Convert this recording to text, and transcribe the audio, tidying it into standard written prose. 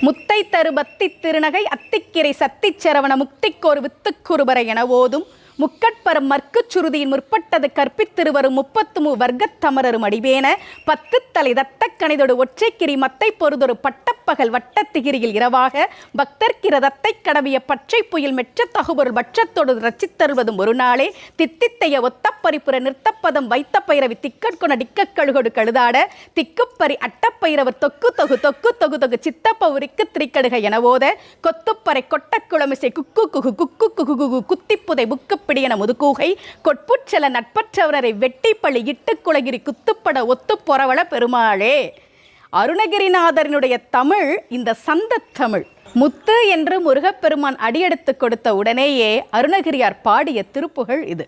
முத்தை தருபத்தி திருநகை அத்திக்கிரை சத்திச் சரவண முக்திக்கோர் வித்துக்குருபரை என ஓதும் முக்கட்பரம் மற்குச் சுருதியின் முற்பட்டது கற்பித்திருவரும் 33 வர்க்கத் தமரரும் அடிவேன 10 தலை தத்த கணிதொடு ஒற்றைக்கிரி மத்தை பொறுதொரு பட்டப்பகல் வட்டத்திகிரியில் இரவாக பக்தர்கிற தத்தை கடவிய பச்சை புயல் மெற்ற தகுபொருள் பட்சத்தோடு ரச்சித்தருவதும் ஒரு நாளே தித்தித்தைய ஒத்த பரிப்புற நிறுத்தப்பதம் வைத்த பைரவி திக்கட்கொண டிக்க கழுகொடு கழுதாட திக்குப்பரி அட்டப்பைரவர் தொக்கு தொகு தொக்கு தொகு தொகு சித்தப்பவுரிக்கு திரிக்கடுக என ஓத கொத்துப்பறை கொட்டக்குளமிசை குக்கு குகு குக்கு குகு குகு குத்திப்புதை புக்கு பிடியன முதுகூகை கொட்புச்சல நட்பற்றவரை வெட்டி பழி இட்டு குலகிரி குத்துப்பட ஒத்து பொறவள பெருமாளே. அருணகிரிநாதரினுடைய தமிழ் இந்த சந்த தமிழ். முத்து என்று முருகப்பெருமான் அடியெடுத்து கொடுத்த உடனேயே அருணகிரியார் பாடிய திருப்புகழ் இது.